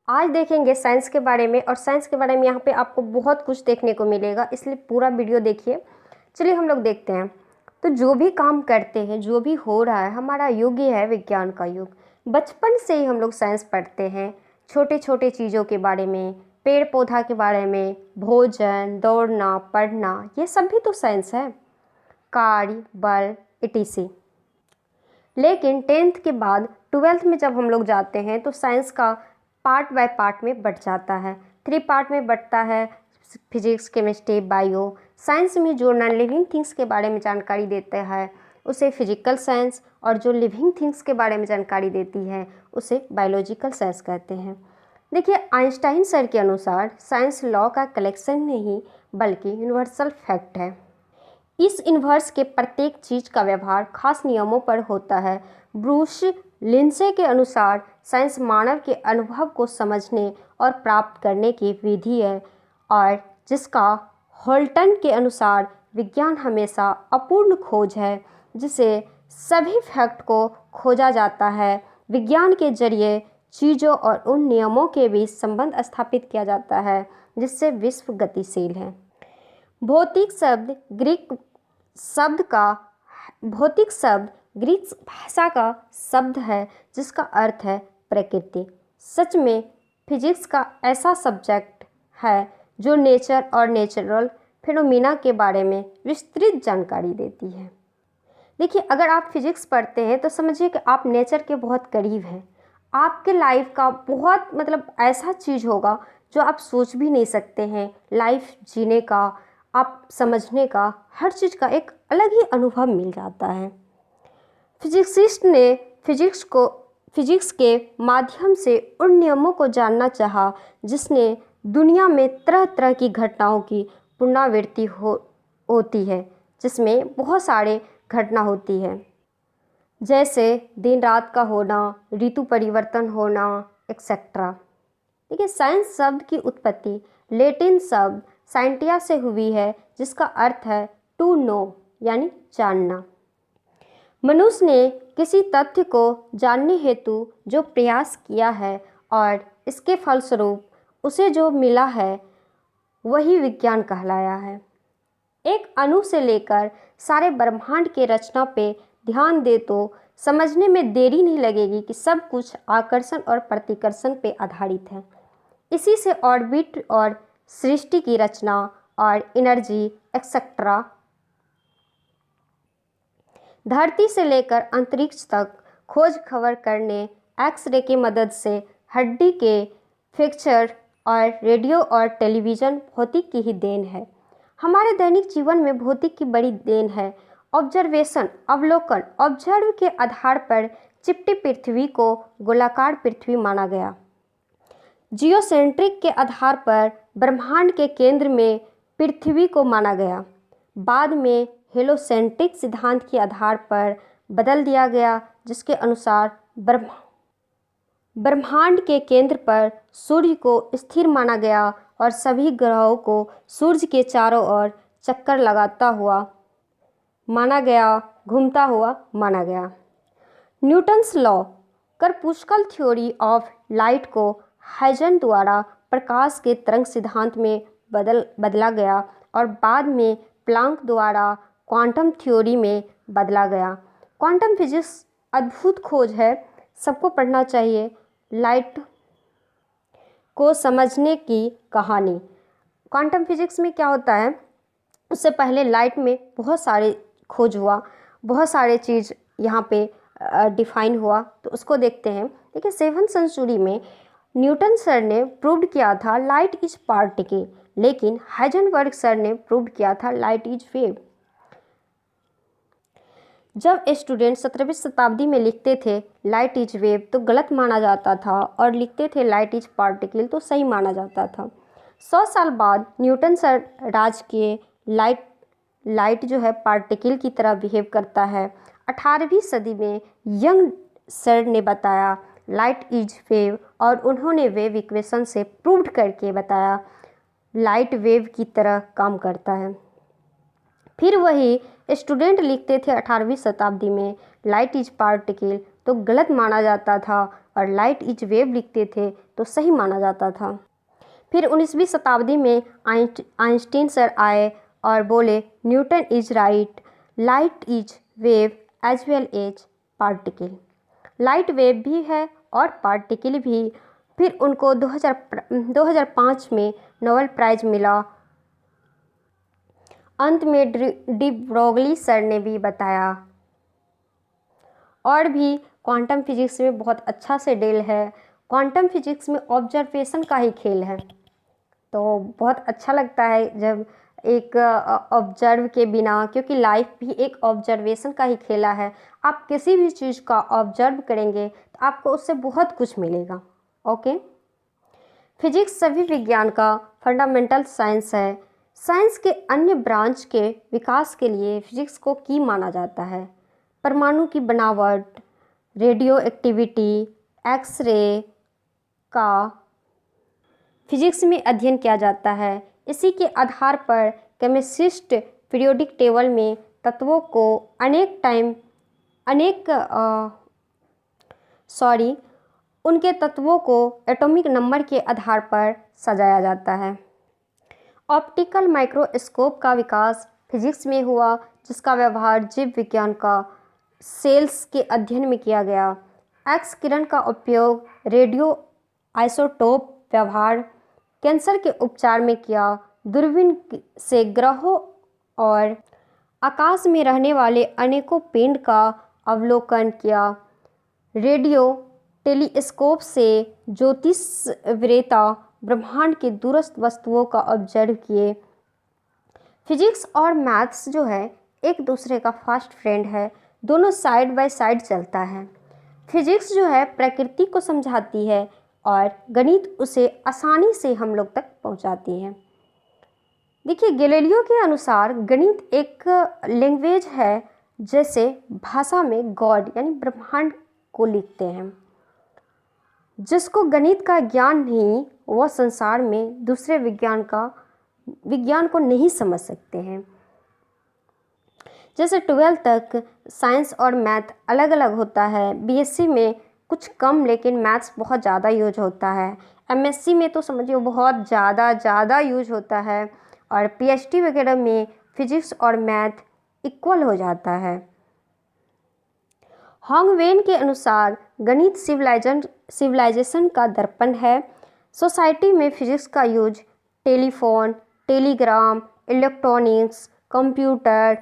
आज देखेंगे साइंस के बारे में, और साइंस के बारे में यहाँ पे आपको बहुत कुछ देखने को मिलेगा, इसलिए पूरा वीडियो देखिए। चलिए हम लोग देखते हैं। तो जो भी काम करते हैं, जो भी हो रहा है, हमारा युग ही है विज्ञान का युग। बचपन से ही हम लोग साइंस पढ़ते हैं, छोटे छोटे चीज़ों के बारे में, पेड़ पौधा के बारे में, भोजन, दौड़ना, पढ़ना, ये सब भी तो साइंस है। कार्य, बल, इटीसी। लेकिन 10th के बाद 12th में जब हम लोग जाते हैं तो साइंस का पार्ट बाय पार्ट में बट जाता है। 3 पार्ट में बटता है, फिजिक्स, केमिस्ट्री, बायो। साइंस में जो नॉन लिविंग थिंग्स के बारे में जानकारी देते हैं उसे फिजिकल साइंस, और जो लिविंग थिंग्स के बारे में जानकारी देती है उसे बायोलॉजिकल साइंस कहते हैं। देखिए, आइंस्टाइन सर के अनुसार साइंस लॉ का कलेक्शन नहीं बल्कि यूनिवर्सल फैक्ट है। इस यूनिवर्स के प्रत्येक चीज़ का व्यवहार खास नियमों पर होता है। ब्रूस लिंसे के अनुसार साइंस मानव के अनुभव को समझने और प्राप्त करने की विधि है, और जिसका होल्टन के अनुसार विज्ञान हमेशा अपूर्ण खोज है, जिसे सभी फैक्ट को खोजा जाता है। विज्ञान के जरिए चीज़ों और उन नियमों के बीच संबंध स्थापित किया जाता है जिससे विश्व गतिशील है। भौतिक शब्द ग्रीक भाषा का शब्द है जिसका अर्थ है प्रकृति। सच में फिजिक्स का ऐसा सब्जेक्ट है जो नेचर और नेचुरल फिनोमिना के बारे में विस्तृत जानकारी देती है। देखिए, अगर आप फिजिक्स पढ़ते हैं तो समझिए कि आप नेचर के बहुत करीब हैं। आपके लाइफ का बहुत ऐसा चीज़ होगा जो आप सोच भी नहीं सकते हैं। लाइफ जीने का, आप समझने का, हर चीज़ का एक अलग ही अनुभव मिल जाता है। फिजिसिस्ट ने फिजिक्स के माध्यम से उन नियमों को जानना चाहा जिसने दुनिया में तरह तरह की घटनाओं की पुनरावृत्ति होती है, जिसमें बहुत सारे घटना होती है, जैसे दिन रात का होना, ऋतु परिवर्तन होना, एक्सेट्रा। देखिए, साइंस शब्द की उत्पत्ति लैटिन शब्द साइंटिया से हुई है, जिसका अर्थ है टू नो, यानी जानना। मनुष्य ने किसी तथ्य को जानने हेतु जो प्रयास किया है और इसके फलस्वरूप उसे जो मिला है वही विज्ञान कहलाया है। एक अणु से लेकर सारे ब्रह्मांड के रचना पे ध्यान दे तो समझने में देरी नहीं लगेगी कि सब कुछ आकर्षण और प्रतिकर्षण पे आधारित है। इसी से ऑर्बिट और सृष्टि की रचना और एनर्जी एक्सेट्रा, धरती से लेकर अंतरिक्ष तक खोज खबर करने एक्सरे की मदद से हड्डी के फ्रैक्चर और रेडियो और टेलीविज़न भौतिक की ही देन है। हमारे दैनिक जीवन में भौतिक की बड़ी देन है। ऑब्जर्वेशन, अवलोकन, ऑब्जर्व के आधार पर चिपटी पृथ्वी को गोलाकार पृथ्वी माना गया। जियोसेंट्रिक के आधार पर ब्रह्मांड के केंद्र में पृथ्वी को माना गया। बाद में हेलोसेंट्रिक सिद्धांत के आधार पर बदल दिया गया, जिसके अनुसार ब्रह्मांड के केंद्र पर सूर्य को स्थिर माना गया और सभी ग्रहों को सूर्य के चारों ओर चक्कर लगाता हुआ माना गया, घूमता हुआ माना गया। Newton's law corpuscular theory of light को हाइजन द्वारा प्रकाश के तरंग सिद्धांत में बदला गया और बाद में प्लांक द्वारा क्वांटम थ्योरी में बदला गया। क्वांटम फिजिक्स अद्भुत खोज है, सबको पढ़ना चाहिए। लाइट को समझने की कहानी। क्वांटम फिजिक्स में क्या होता है, उससे पहले लाइट में बहुत सारे खोज हुआ, बहुत सारे चीज़ यहाँ पे डिफाइन हुआ, तो उसको देखते हैं। देखिए, 7th सेंचुरी में न्यूटन सर ने प्रूव्ड किया था लाइट इज पार्टिकल, लेकिन हाइजेनबर्ग सर ने प्रूव्ड किया था लाइट इज वेव। जब स्टूडेंट 17वीं शताब्दी में लिखते थे लाइट इज वेव तो गलत माना जाता था, और लिखते थे लाइट इज पार्टिकल तो सही माना जाता था। 100 साल बाद न्यूटन सर राज किए लाइट जो है पार्टिकल की तरह बिहेव करता है। 18वीं सदी में यंग सर ने बताया लाइट इज वेव, और उन्होंने वेव इक्वेशन से प्रूव्ड करके बताया लाइट वेव की तरह काम करता है। फिर वही स्टूडेंट लिखते थे 18वीं शताब्दी में लाइट इज पार्टिकल तो गलत माना जाता था, और लाइट इज वेव लिखते थे तो सही माना जाता था। फिर 19वीं शताब्दी में आइंस्टीन सर आए और बोले Newton is right, light is wave as well as particle. Light wave भी है और पार्टिकल भी। फिर उनको 2005 में नोबेल प्राइज़ मिला। अंत में डी ब्रोगली सर ने भी बताया। और भी क्वांटम फिजिक्स में बहुत अच्छा से डील है। क्वांटम फिजिक्स में ऑब्जर्वेशन का ही खेल है, तो बहुत अच्छा लगता है जब एक ऑब्जर्व के बिना, क्योंकि लाइफ भी एक ऑब्जर्वेशन का ही खेला है। आप किसी भी चीज़ का ऑब्जर्व करेंगे तो आपको उससे बहुत कुछ मिलेगा। ओके, फिजिक्स सभी विज्ञान का फंडामेंटल साइंस है। साइंस के अन्य ब्रांच के विकास के लिए फिजिक्स को की माना जाता है। परमाणु की बनावट, रेडियो एक्टिविटी, एक्सरे का फिजिक्स में अध्ययन किया जाता है। इसी के आधार पर केमिसिस्ट पीरियोडिक टेबल में तत्वों को उनके तत्वों को एटॉमिक नंबर के आधार पर सजाया जाता है। ऑप्टिकल माइक्रोस्कोप का विकास फिजिक्स में हुआ, जिसका व्यवहार जीव विज्ञान का सेल्स के अध्ययन में किया गया। एक्स किरण का उपयोग रेडियो आइसोटोप व्यवहार कैंसर के उपचार में किया। दूरबीन से ग्रहों और आकाश में रहने वाले अनेकों पिंड का अवलोकन किया। रेडियो टेलीस्कोप से ज्योतिष्विद्ता ब्रह्मांड के दूरस्थ वस्तुओं का ऑब्जर्व किए। फिजिक्स और मैथ्स जो है एक दूसरे का फास्ट फ्रेंड है, दोनों साइड बाय साइड चलता है। फिजिक्स जो है प्रकृति को समझाती है और गणित उसे आसानी से हम लोग तक पहुंचाती है। देखिए, गैलीलियो के अनुसार गणित एक लैंग्वेज है, जैसे भाषा में गॉड यानी ब्रह्मांड को लिखते हैं। जिसको गणित का ज्ञान नहीं, वह संसार में दूसरे विज्ञान को नहीं समझ सकते हैं। जैसे 12th तक साइंस और मैथ अलग अलग होता है। बीएससी में कुछ कम, लेकिन मैथ्स बहुत ज़्यादा यूज होता है। एमएससी में तो समझिए बहुत ज़्यादा यूज होता है। और पीएचडी वगैरह में फिजिक्स और मैथ इक्वल हो जाता है। हॉन्गवेन के अनुसार गणित सिविलाइजेशन का दर्पण है। सोसाइटी में फिजिक्स का use telephone, Telegram, electronics, computer,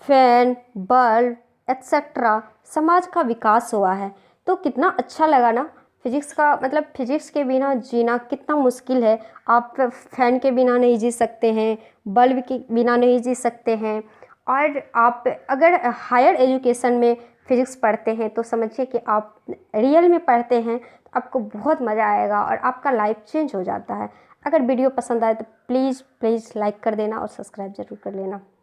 fan, bulb etcetera समाज का विकास हुआ है। तो कितना अच्छा लगा ना। फिजिक्स का मतलब फिजिक्स के बिना जीना कितना मुश्किल है। आप फैन के बिना नहीं जी सकते हैं, बल्ब के बिना नहीं जी सकते हैं। और आप अगर हायर एजुकेशन में फिजिक्स पढ़ते हैं तो समझिए कि आप रियल में पढ़ते हैं तो आपको बहुत मज़ा आएगा और आपका लाइफ चेंज हो जाता है। अगर वीडियो पसंद आए तो प्लीज़ लाइक कर देना और सब्सक्राइब ज़रूर कर लेना।